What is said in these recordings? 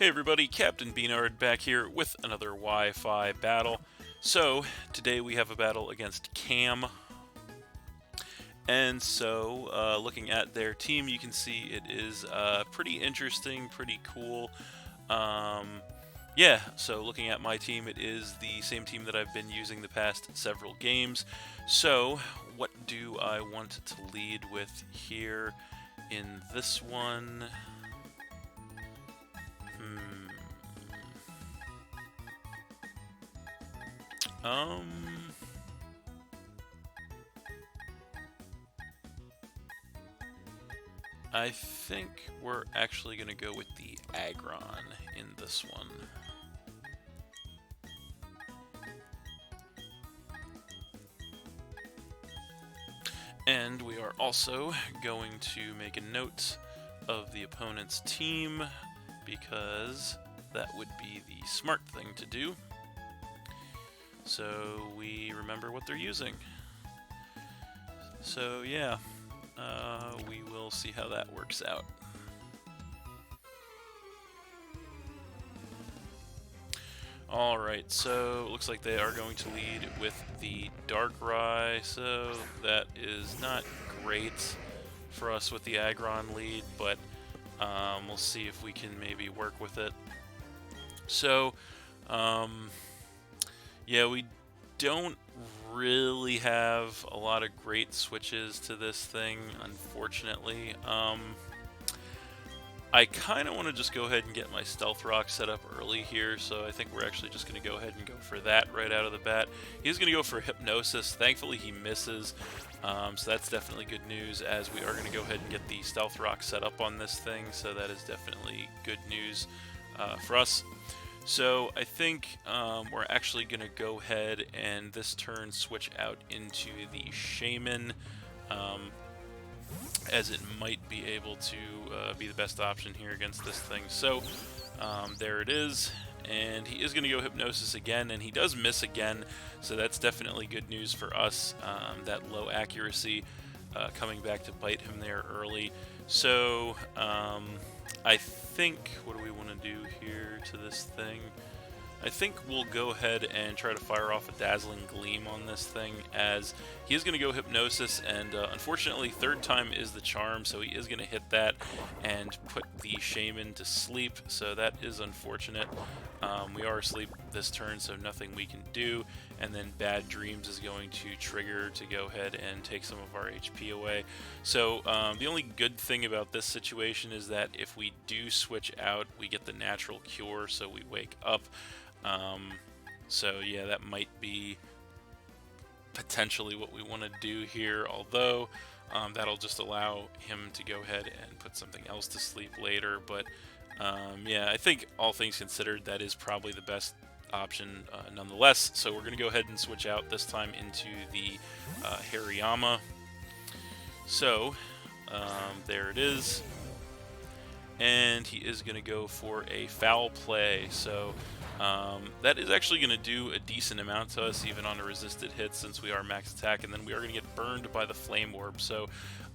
Hey everybody, Captain B-Nard back here with another Wi-Fi battle. So, today we have a battle against Cam. And so, looking at their team, you can see it is pretty interesting, pretty cool. Yeah, so looking at my team, it is the same team that I've been using the past several games. So, what do I want to lead with here in this one? I think we're actually going to go with the Aggron in this one. And we are also going to make a note of the opponent's team, because that would be the smart thing to do. So we remember what they're using. So yeah, we will see how that works out. Alright, so looks like they are going to lead with the Darkrai, so that is not great for us with the Aggron lead, but we'll see if we can maybe work with it. So, yeah, we don't really have a lot of great switches to this thing, unfortunately. I kind of want to just go ahead and get my Stealth Rock set up early here, so I think we're actually just going to go ahead and go for that right out of the bat. He's going to go for Hypnosis. Thankfully, he misses, so that's definitely good news, as we are going to go ahead and get the Stealth Rock set up on this thing, so that is definitely good news for us. So I think we're actually going to go ahead and this turn switch out into the Shaman, as it might be able to be the best option here against this thing. So there it is, and he is going to go Hypnosis again, and he does miss again, so that's definitely good news for us, that low accuracy coming back to bite him there early. So I think, what do we want to do here to this thing? I think we'll go ahead and try to fire off a Dazzling Gleam on this thing, as he is going to go Hypnosis, and unfortunately third time is the charm, so he is going to hit that and put the Shaman to sleep, so that is unfortunate. We are asleep this turn, so nothing we can do, and then Bad Dreams is going to trigger to go ahead and take some of our HP away. So the only good thing about this situation is that if we do switch out, we get the natural cure, so we wake up. So yeah, that might be potentially what we want to do here, although that'll just allow him to go ahead and put something else to sleep later. But yeah, I think all things considered, that is probably the best option nonetheless. So we're going to go ahead and switch out this time into the Hariyama. So there it is, and he is going to go for a Foul Play. So that is actually going to do a decent amount to us, even on a resisted hit, since we are max attack, and then we are going to get burned by the Flame Orb. So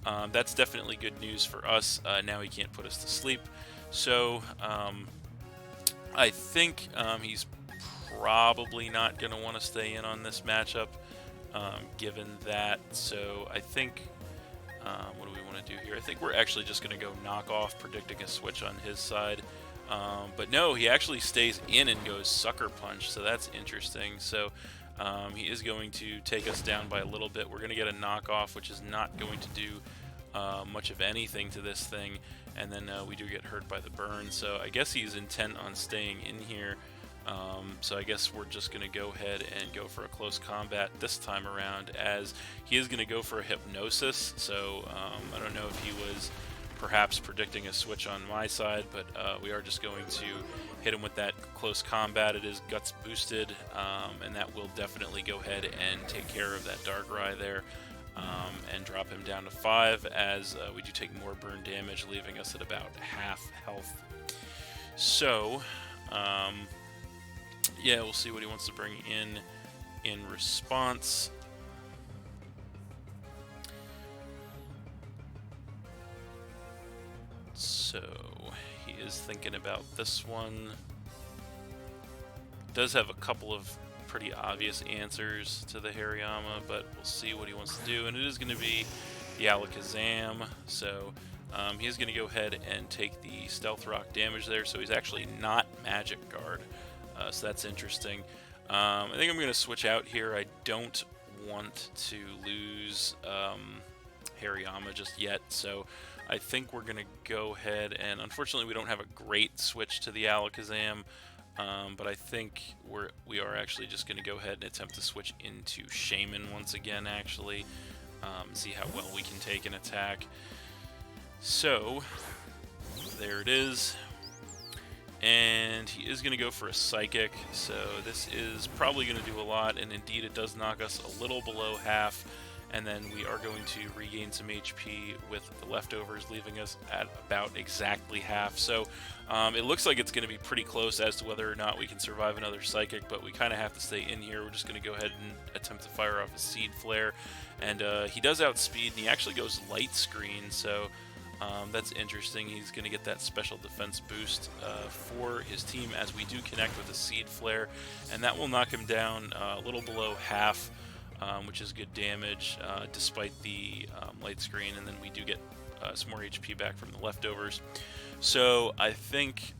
that's definitely good news for us. Now he can't put us to sleep. So I think he's probably not going to want to stay in on this matchup, given that. So I think, what do we want to do here? I think we're actually just going to go knock off, predicting a switch on his side. But no, he actually stays in and goes Sucker Punch, so that's interesting. So he is going to take us down by a little bit. We're going to get a knockoff, which is not going to do much of anything to this thing, and then we do get hurt by the burn. So I guess he's intent on staying in here. So I guess we're just going to go ahead and go for a close combat this time around, as he is going to go for a Hypnosis. So I don't know if he was perhaps predicting a switch on my side, but we are just going to hit him with that close combat. It is Guts boosted, and that will definitely go ahead and take care of that Darkrai there, and drop him down to 5, as we do take more burn damage, leaving us at about half health. So yeah, we'll see what he wants to bring in response. So he is thinking about this one. Does have a couple of pretty obvious answers to the Hariyama, but we'll see what he wants to do. And it is going to be the Alakazam, so he's going to go ahead and take the Stealth Rock damage there, so he's actually not Magic Guard. So that's interesting. I think I'm going to switch out here. I don't want to lose Hariyama just yet, so I think we're going to go ahead and, unfortunately we don't have a great switch to the Alakazam, but I think we are actually just going to go ahead and attempt to switch into Shaman once again, actually, see how well we can take an attack. So, there it is. And he is going to go for a Psychic, so this is probably going to do a lot, and indeed it does knock us a little below half, and then we are going to regain some HP with the leftovers, leaving us at about exactly half. So it looks like it's going to be pretty close as to whether or not we can survive another Psychic, but we kind of have to stay in here. We're just going to go ahead and attempt to fire off a Seed Flare, and he does outspeed, and he actually goes Light Screen, so that's interesting. He's going to get that special defense boost for his team as we do connect with a Seed Flare, and that will knock him down a little below half, which is good damage despite the light screen, and then we do get some more HP back from the leftovers. So I think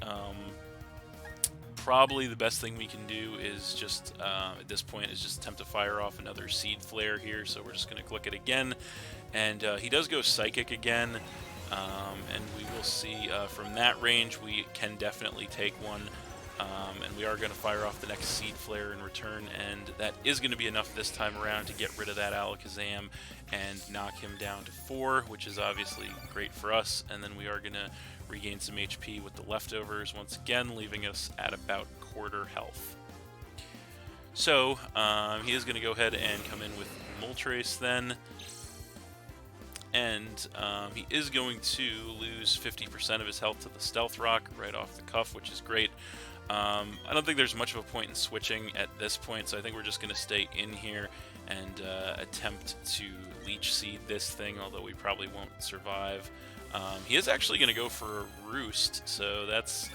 probably the best thing we can do is just, at this point, is just attempt to fire off another Seed Flare here. So we're just going to click it again, and he does go Psychic again. And we will see from that range we can definitely take one, and we are going to fire off the next Seed Flare in return, and that is going to be enough this time around to get rid of that Alakazam and knock him down to 4, which is obviously great for us, and then we are going to regain some HP with the leftovers once again, leaving us at about quarter health. So he is going to go ahead and come in with Moltres then. And he is going to lose 50% of his health to the Stealth Rock right off the cuff, which is great. I don't think there's much of a point in switching at this point, so I think we're just going to stay in here and attempt to Leech Seed this thing, although we probably won't survive. He is actually going to go for a Roost, so that's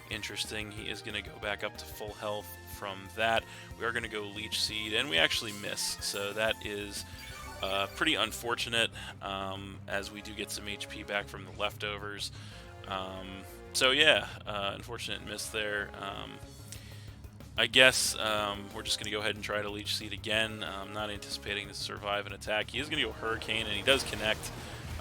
interesting. He is going to go back up to full health from that. We are going to go Leech Seed, and we actually miss, so that is pretty unfortunate, as we do get some HP back from the leftovers. So yeah, unfortunate miss there. I guess we're just going to go ahead and try to Leech Seed again. I'm not anticipating to survive an attack. He is going to go Hurricane, and he does connect,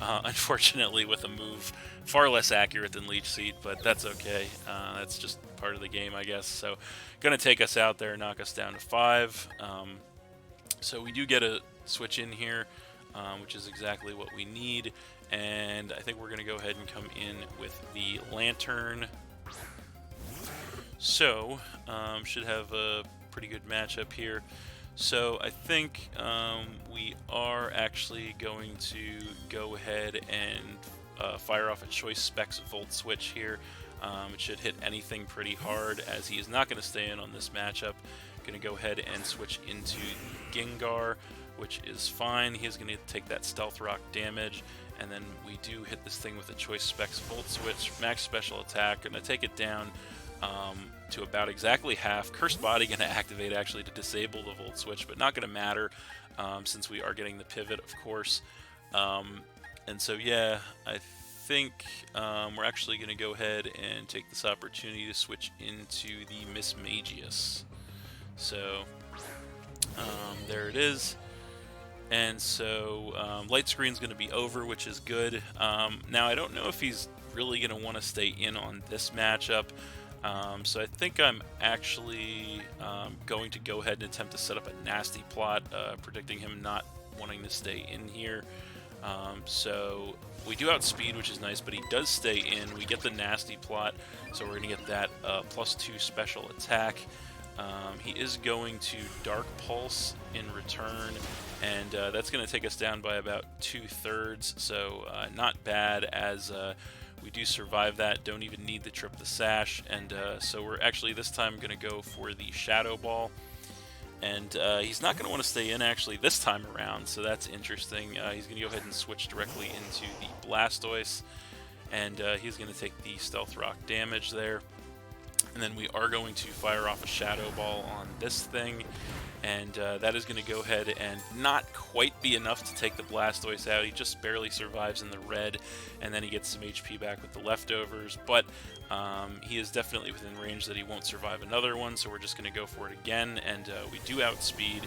unfortunately, with a move far less accurate than Leech Seed, but that's okay. That's just part of the game, I guess. So going to take us out there, knock us down to 5. So we do get a switch in here, which is exactly what we need, and I think we're going to go ahead and come in with the Lantern. So should have a pretty good matchup here. So I think we are actually going to go ahead and fire off a Choice Specs Volt Switch here. It should hit anything pretty hard, as he is not going to stay in on this matchup. Going to go ahead and switch into Gengar, which is fine. He's going to take that Stealth Rock damage, and then we do hit this thing with a Choice Specs Volt Switch, max special attack, going to take it down to about exactly half. Cursed Body going to activate actually to disable the Volt Switch, but not going to matter since we are getting the pivot, of course. And so yeah, I think we're actually going to go ahead and take this opportunity to switch into the Mismagius. So there it is. And so light screen's going to be over, which is good. Now I don't know if he's really going to want to stay in on this matchup. So I think I'm actually going to go ahead and attempt to set up a nasty plot, predicting him not wanting to stay in here. So we do outspeed, which is nice, but he does stay in. We get the nasty plot, so we're going to get that +2 special attack. He is going to Dark Pulse in return, and that's going to take us down by about 2/3, so not bad, as we do survive that, don't even need to trip the Sash, and so we're actually this time going to go for the Shadow Ball, and he's not going to want to stay in actually this time around, so that's interesting. He's going to go ahead and switch directly into the Blastoise, and he's going to take the Stealth Rock damage there. And then we are going to fire off a Shadow Ball on this thing, and that is going to go ahead and not quite be enough to take the Blastoise out. He just barely survives in the red, and then he gets some HP back with the leftovers, but he is definitely within range that he won't survive another one, so we're just going to go for it again, and we do outspeed.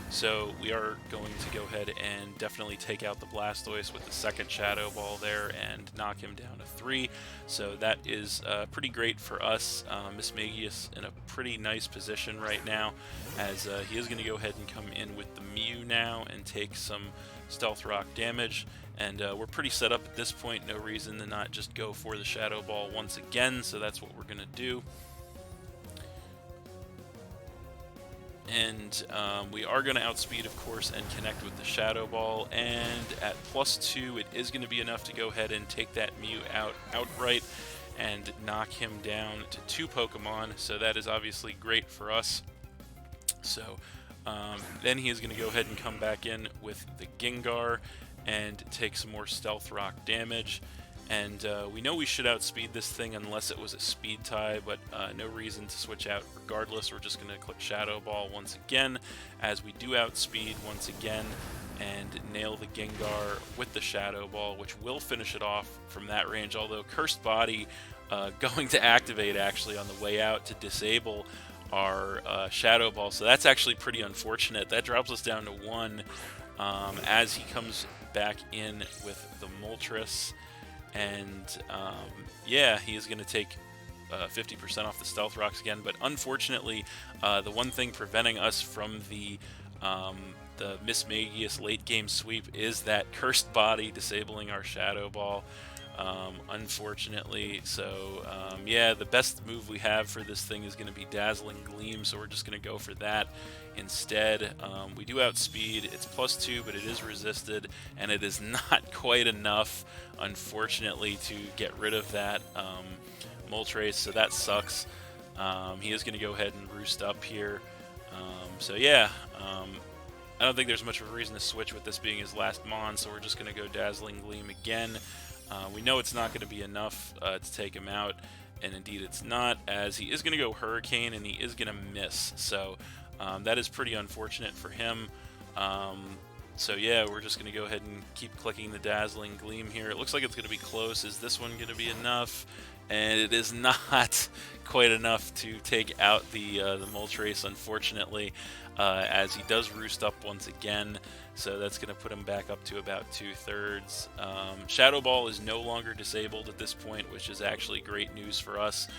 So we are going to go ahead and definitely take out the Blastoise with the second Shadow Ball there and knock him down to 3. So that is pretty great for us. Mismagius in a pretty nice position right now, as he is going to go ahead and come in with the Mew now and take some Stealth Rock damage. And we're pretty set up at this point, no reason to not just go for the Shadow Ball once again, so that's what we're going to do. And we are going to outspeed, of course, and connect with the Shadow Ball. And at +2, it is going to be enough to go ahead and take that Mew out outright and knock him down to 2 Pokemon. So that is obviously great for us. So then he is going to go ahead and come back in with the Gengar and take some more Stealth Rock damage. And we know we should outspeed this thing unless it was a speed tie, but no reason to switch out regardless. We're just going to click Shadow Ball once again, as we do outspeed once again, and nail the Gengar with the Shadow Ball, which will finish it off from that range, although Cursed Body going to activate actually on the way out to disable our Shadow Ball, so that's actually pretty unfortunate. That drops us down to 1 as he comes back in with the Moltres. And yeah, he is going to take 50% off the Stealth Rocks again, but unfortunately, the one thing preventing us from the Mismagius late game sweep is that Cursed Body disabling our Shadow Ball, unfortunately. So yeah, the best move we have for this thing is going to be Dazzling Gleam, so we're just going to go for that instead. We do outspeed. It's +2, but it is resisted, and it is not quite enough, unfortunately, to get rid of that Moltres, so that sucks. He is going to go ahead and roost up here. So yeah, I don't think there's much of a reason to switch with this being his last Mon, so we're just going to go Dazzling Gleam again. We know it's not going to be enough to take him out, and indeed it's not, as he is going to go Hurricane, and he is going to miss. So that is pretty unfortunate for him. So yeah, we're just going to go ahead and keep clicking the Dazzling Gleam here. It looks like it's going to be close. Is this one going to be enough? And it is not quite enough to take out the Moltres, unfortunately, as he does roost up once again. So that's going to put him back up to about 2/3. Shadow Ball is no longer disabled at this point, which is actually great news for us.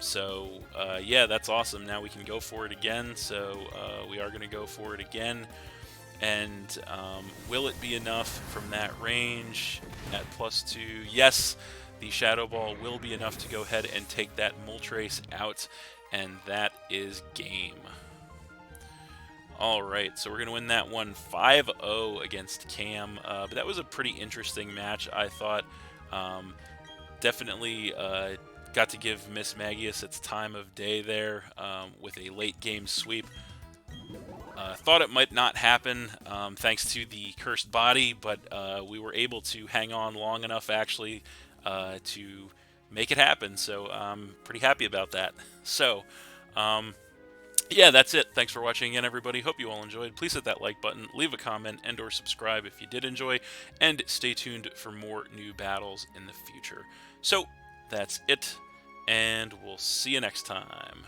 So yeah, that's awesome. Now we can go for it again. So we are going to go for it again. And will it be enough from that range at +2? Yes, the Shadow Ball will be enough to go ahead and take that Moltres out, and that is game. Alright, so we're going to win that one 5-0 against Cam, but that was a pretty interesting match, I thought. Definitely got to give Mismagius its time of day there with a late game sweep. Thought it might not happen thanks to the Cursed Body, but we were able to hang on long enough actually to make it happen, so I'm pretty happy about that. So, yeah, that's it. Thanks for watching again, everybody. Hope you all enjoyed. Please hit that like button, leave a comment, and or subscribe if you did enjoy, and stay tuned for more new battles in the future. So, that's it, and we'll see you next time.